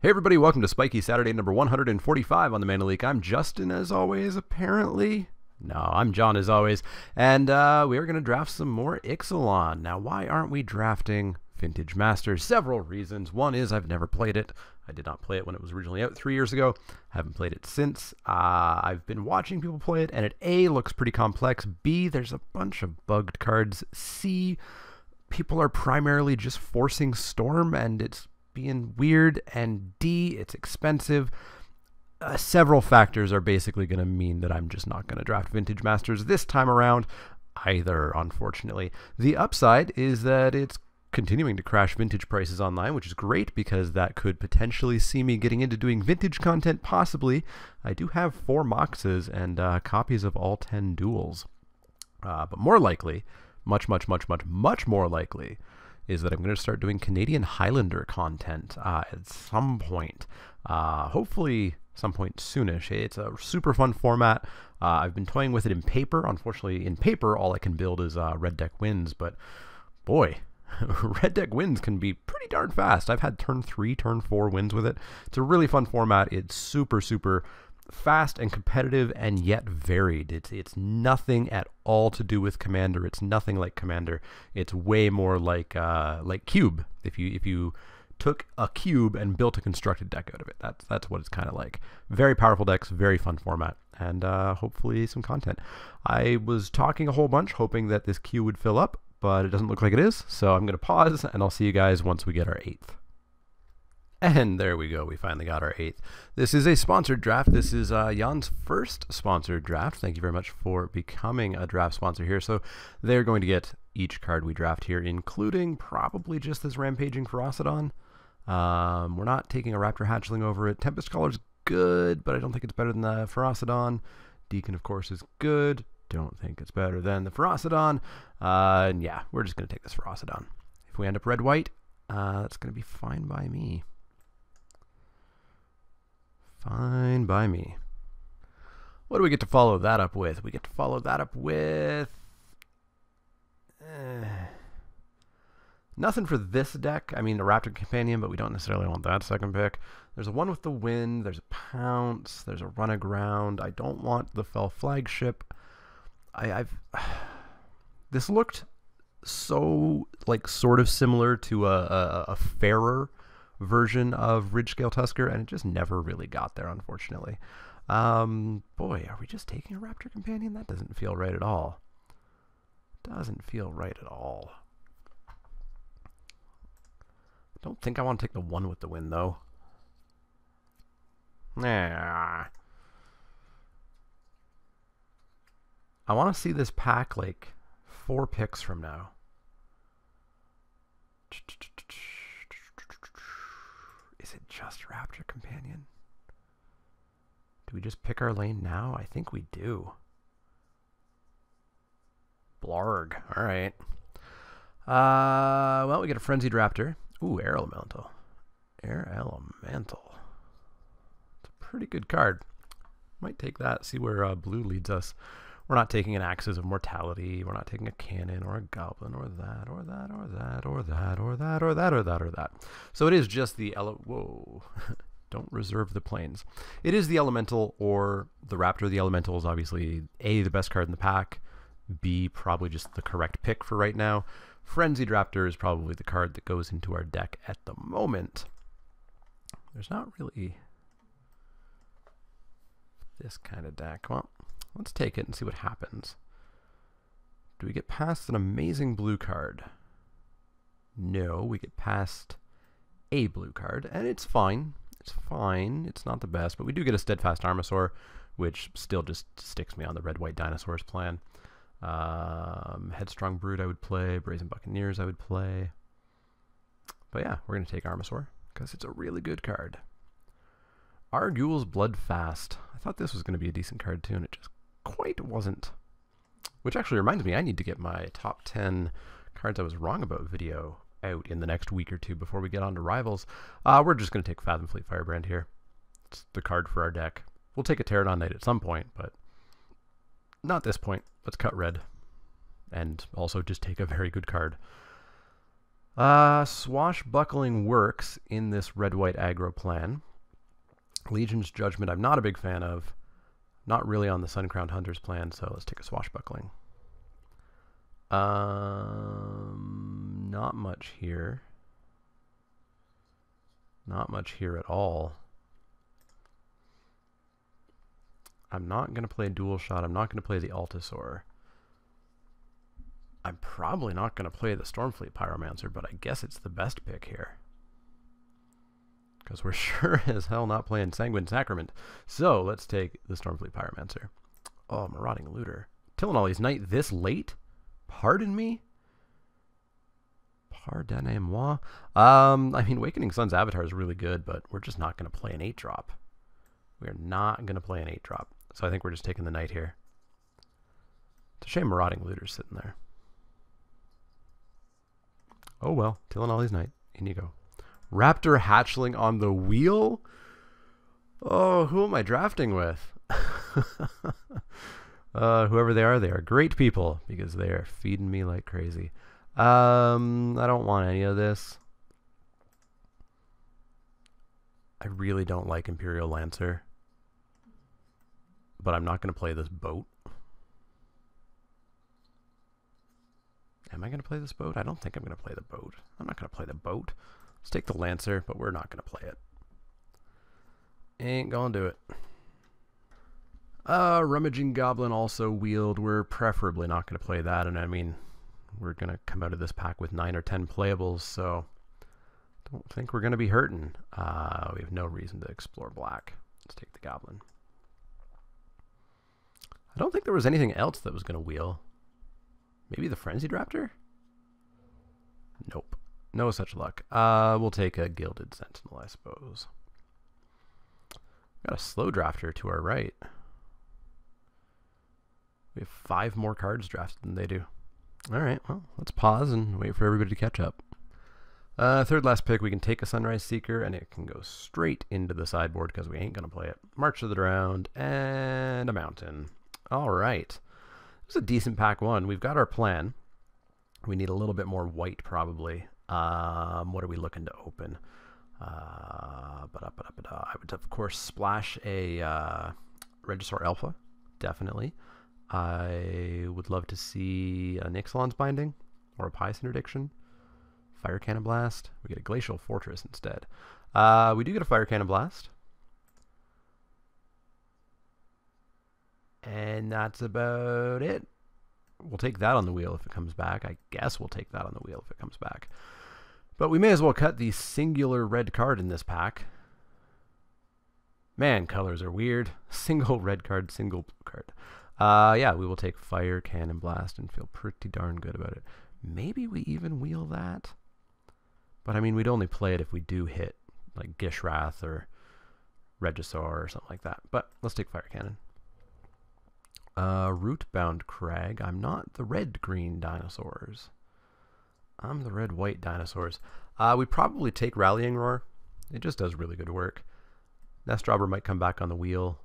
Hey everybody, welcome to Spikey Saturday number 145 on the Leek. I'm Justin as always, apparently. No, I'm John as always. And we are going to draft some more Ixalan. Now, why aren't we drafting Vintage Masters? Several reasons. One is I've never played it. I did not play it when it was originally out 3 years ago. Haven't played it since. I've been watching people play it, and it A, looks pretty complex. B, there's a bunch of bugged cards. C, people are primarily just forcing Storm, and it's being weird. And D, it's expensive. Several factors are basically going to mean that I'm just not going to draft Vintage Masters this time around either, unfortunately. The upside is that it's continuing to crash vintage prices online, which is great because that could potentially see me getting into doing vintage content, possibly. I do have 4 Moxes and copies of all 10 duels. But more likely, much more likely, is that I'm going to start doing Canadian Highlander content at some point. Hopefully some point soonish. It's a super fun format. I've been toying with it in paper. Unfortunately, in paper, all I can build is red deck wins, but boy, red deck wins can be pretty darn fast. I've had turn 3, turn 4 wins with it. It's a really fun format. It's super fast and competitive and yet varied. It's nothing at all to do with Commander. It's nothing like Commander. It's way more like Cube. If you took a cube and built a constructed deck out of it, that's what it's kind of like. Very powerful decks, very fun format, and hopefully some content. I was talking a whole bunch, hoping that this queue would fill up, but it doesn't look like it is. So I'm going to pause, and I'll see you guys once we get our 8th. And there we go, we finally got our 8th. This is a sponsored draft. This is Jan's first sponsored draft. Thank you very much for becoming a draft sponsor here. So they're going to get each card we draft here, including probably just this Rampaging Ferocidon. We're not taking a Raptor Hatchling over it. Tempest Caller's good, but I don't think it's better than the Ferocidon. Deacon, of course, is good. Don't think it's better than the Ferocidon. And yeah, we're just going to take this Ferocidon. If we end up red-white, that's going to be fine by me. Fine by me. What do we get to follow that up with? We get to follow that up with nothing for this deck. I mean, a Raptor Companion, but we don't necessarily want that second pick. There's a One with the Wind. There's a Pounce. There's a Run Aground. I don't want the Fell Flagship. This looked so sort of similar to a fairer version of Ridgescale Tusker, and it just never really got there, unfortunately. Boy, are we just taking a Raptor Companion? That doesn't feel right at all. Doesn't feel right at all. I don't think I want to take the One with the Wind, though. Nah. I want to see this pack 4 picks from now. Is it just Raptor Companion? Do we just pick our lane now? I think we do. Blarg. All right. Well, we get a Frenzied Raptor. Ooh, Air Elemental. Air Elemental. It's a pretty good card. Might take that, see where blue leads us. We're not taking an Axis of Mortality. We're not taking a Cannon or a Goblin or that or that or that or that or that or that or that or that. So it is just the whoa. Don't reserve the planes. It is the Elemental or the Raptor. The Elemental is obviously A, the best card in the pack. B, probably just the correct pick for right now. Frenzied Raptor is probably the card that goes into our deck at the moment. There's not really this kind of deck. Well, let's take it and see what happens. Do we get past an amazing blue card? No, we get past a blue card, and it's fine. It's fine. It's not the best, but we do get a Steadfast Armasaur, which still just sticks me on the red-white dinosaurs plan. Headstrong Brood I would play. Brazen Buccaneers I would play. But yeah, we're going to take Armasaur because it's a really good card. Arguel's Bloodfast. I thought this was going to be a decent card too, and it just quite wasn't. Which actually reminds me, I need to get my top 10 cards I was wrong about video out in the next week or two before we get on to Rivals. We're just going to take Fathom Fleet Firebrand here. It's the card for our deck. We'll take a Pterodon Knight at some point, but not this point. Let's cut red. And also just take a very good card. Swashbuckling works in this red-white aggro plan. Legion's Judgment I'm not a big fan of. Not really on the Sun-Crowned Hunter's plan, so let's take a Swashbuckling. Not much here. Not much here at all. I'm not going to play Dual Shot. I'm not going to play the Altasaur. I'm probably not going to play the Stormfleet Pyromancer, but I guess it's the best pick here. Because we're sure as hell not playing Sanguine Sacrament. So let's take the Stormfleet Pyromancer. Oh, Marauding Looter. Tillinolly's Knight this late? Pardon me? Pardonnez-moi. I mean, Awakening Sun's Avatar is really good, but we're just not going to play an 8-drop. We're not going to play an 8-drop. So I think we're just taking the Knight here. It's a shame Marauding Looter's sitting there. Oh well, Tillinolly's Knight. In you go. Raptor Hatchling on the wheel? Oh, who am I drafting with? Whoever they are great people because they are feeding me like crazy. I don't want any of this. I really don't like Imperial Lancer. But I'm not going to play this boat. Am I going to play this boat? I don't think I'm going to play the boat. I'm not going to play the boat. Let's take the Lancer, but we're not going to play it. Ain't going to do it. Rummaging Goblin also wheeled. We're preferably not going to play that, and I mean, we're going to come out of this pack with 9 or 10 playables, so don't think we're going to be hurting. We have no reason to explore black. Let's take the Goblin. I don't think there was anything else that was going to wheel. Maybe the Frenzied Raptor? Nope. No such luck. We'll take a Gilded Sentinel, I suppose. Got a Slow Drafter to our right. We have 5 more cards drafted than they do. Alright, well, let's pause and wait for everybody to catch up. Third last pick, we can take a Sunrise Seeker, and it can go straight into the sideboard because we ain't going to play it. March to the Drowned, and a Mountain. Alright. This is a decent pack one. We've got our plan. We need a little bit more white, probably. What are we looking to open? I would, of course, splash a Regisaur Alpha. Definitely. I would love to see an Ixalan's Binding or a Pious Interdiction. Fire Cannon Blast. We get a Glacial Fortress instead. We do get a Fire Cannon Blast. And that's about it. We'll take that on the wheel if it comes back. I guess we'll take that on the wheel if it comes back. But we may as well cut the singular red card in this pack. Man, colors are weird. Single red card, single blue card. Yeah, we will take Fire Cannon Blast and feel pretty darn good about it. Maybe we even wheel that. But I mean, we'd only play it if we do hit like Gishrath or Regisaur or something like that. But let's take Fire Cannon. Rootbound Crag. I'm not the red-green dinosaurs. I'm the red-white dinosaurs. We probably take Rallying Roar. It just does really good work. Nest Robber might come back on the wheel.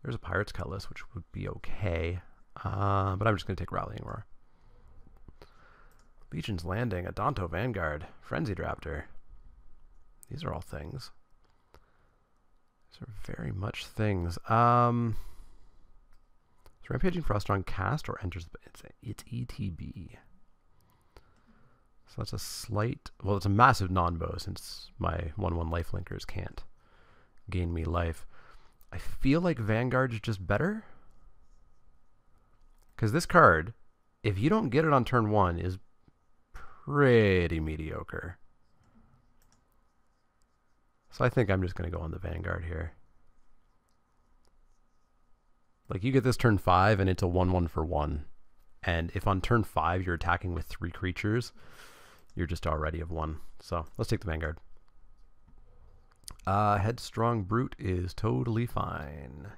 There's a Pirate's Cutlass, which would be okay. But I'm just going to take Rallying Roar. Legion's Landing, Adonto Vanguard, Frenzied Raptor. These are all things. These are very much things. Is Rampaging Frost on cast or enters the... It's ETB. So that's a slight... Well, it's a massive non-bow since my 1/1 lifelinkers can't gain me life. I feel like Vanguard's just better. Because this card, if you don't get it on turn 1, is pretty mediocre. So I think I'm just going to go on the Vanguard here. Like, you get this turn 5, and it's a 1/1 for 1. And if on turn 5 you're attacking with 3 creatures, you're just already of 1. So, let's take the Vanguard. Headstrong Brute is totally fine.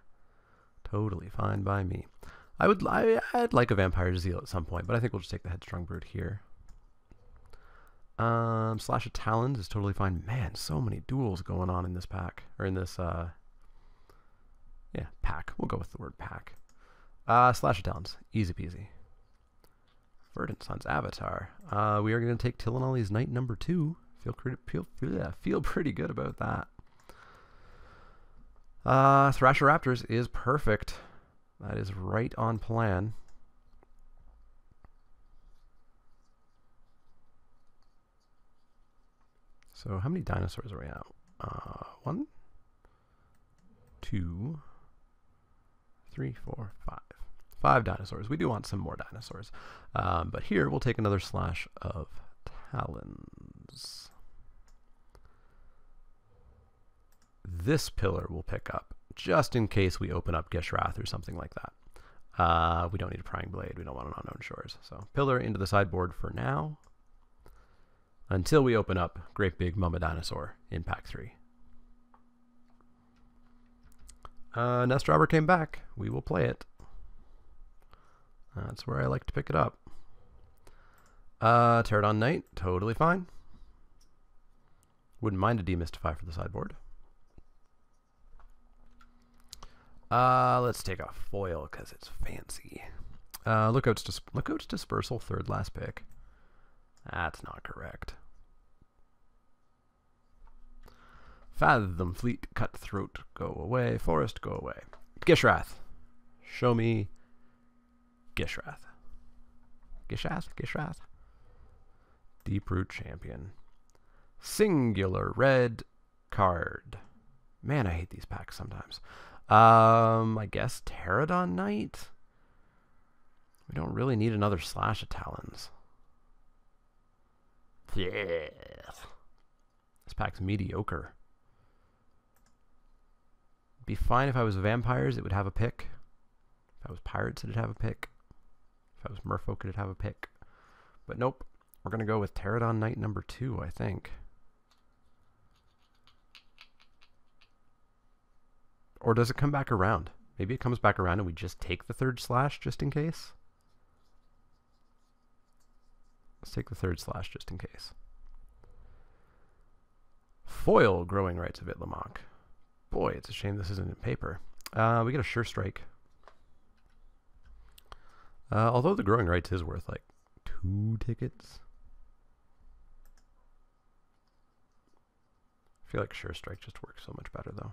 Totally fine by me. I'd like a Vampire Zeal at some point, but I think we'll just take the Headstrong Brute here. Slash of Talons is totally fine. Man, so many duels going on in this pack. Or in this, yeah, pack. We'll go with the word pack. Slash of Talons. Easy peasy. Verdant Sun's Avatar. We are going to take Tillinolly's Knight number 2. Feel pretty good about that. Thrasher Raptors is perfect. That is right on plan. So how many dinosaurs are we at? 1, 2, 3, 4, 5. 5 dinosaurs. We do want some more dinosaurs. But here we'll take another slash of talons. This pillar we'll pick up just in case we open up Gishrath or something like that. We don't need a prying blade. We don't want an unknown shores. So pillar into the sideboard for now until we open up Great Big Mama Dinosaur in pack 3. Nest Robber came back. We will play it. That's where I like to pick it up. Pterodon Knight, totally fine. Wouldn't mind a Demystify for the sideboard. Let's take a foil because it's fancy. Lookout's Dispersal, 3rd last pick. That's not correct. Fathom Fleet, Cutthroat, go away. Forest, go away. Gishrath. Show me Gishrath. Gishrath. Deeproot Champion. Singular red card. Man, I hate these packs sometimes. I guess Pterodon Knight. We don't really need another slash of talons. Yeah. This pack's mediocre. Be fine if I was vampires, it would have a pick. If I was pirates, it'd have a pick. If I was merfolk, it'd have a pick. But nope. We're going to go with Pterodon Knight number 2, I think. Or does it come back around? Maybe it comes back around and we just take the 3rd slash just in case? Let's take the 3rd slash just in case. Foil Growing Rights of Itlamok. Boy, it's a shame this isn't in paper. We get a Sure Strike. Although the Growing Rights is worth like 2 tickets. I feel like Sure Strike just works so much better though.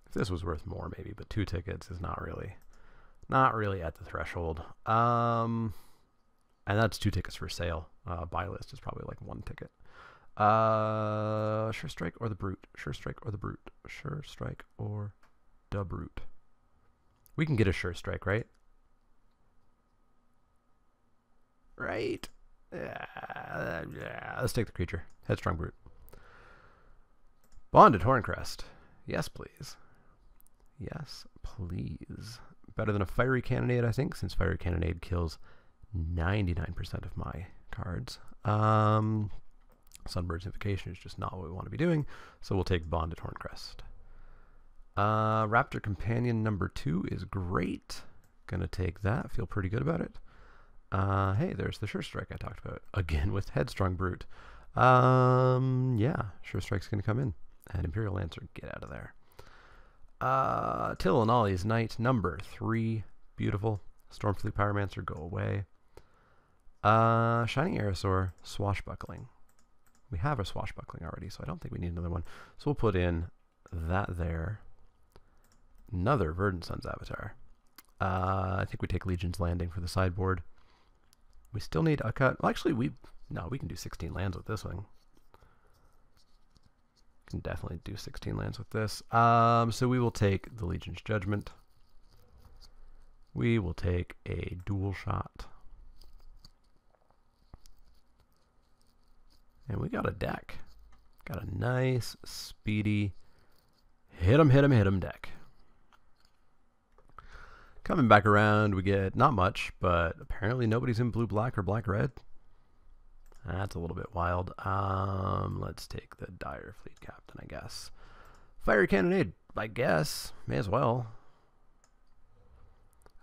If this was worth more maybe, but 2 tickets is not really at the threshold. And that's 2 tickets for sale. Buy list is probably like 1 ticket. Sure Strike or the Brute. Sure Strike or the Brute. Sure Strike or the Brute. We can get a Sure Strike, right? Right? Yeah. Let's take the creature. Headstrong Brute. Bonded Horncrest. Yes, please. Yes, please. Better than a Fiery Cannonade, I think, since Fiery Cannonade kills 99% of my cards. Sunbird's Invocation is just not what we want to be doing, so we'll take Bonded Horncrest. Raptor Companion number 2 is great. Gonna take that. Feel pretty good about it. Hey, there's the Sure Strike I talked about. Again with Headstrong Brute. Yeah, Sure Strike's gonna come in. And Imperial Lancer, get out of there. Tillinolly's Knight number 3. Beautiful. Stormfleet Pyromancer, go away. Shining Aerosaur, Swashbuckling. We have a Swashbuckling already, so I don't think we need another one. So we'll put in that there. Another Verdant Sun's Avatar. I think we take Legion's Landing for the sideboard. We still need a cut. Well, actually, we can do 16 lands with this one. Can definitely do 16 lands with this. So we will take the Legion's Judgment. We will take a Dual Shot. And we got a deck. Got a nice, speedy, hit 'em deck. Coming back around, we get not much, but apparently nobody's in blue-black or black-red. That's a little bit wild. Let's take the Dire Fleet Captain, I guess. Fiery Cannonade, I guess. May as well.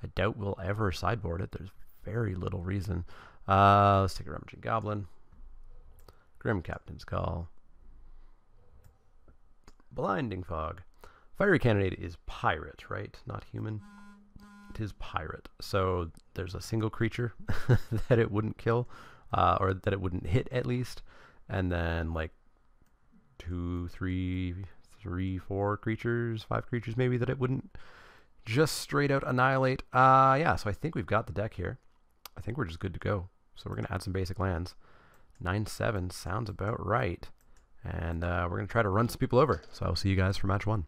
I doubt we'll ever sideboard it. There's very little reason. Let's take a Rummaging Goblin. Grim Captain's Call. Blinding Fog. Fiery Cannonade is pirate, right? Not human. his pirate. So there's a single creature that it wouldn't kill, or that it wouldn't hit at least, and then like 2, 3, 4 creatures, 5 creatures maybe that it wouldn't just straight out annihilate. Yeah, so I think we've got the deck here. I think we're just good to go. So we're going to add some basic lands. 9/7 sounds about right. And we're going to try to run some people over. So I'll see you guys for match 1.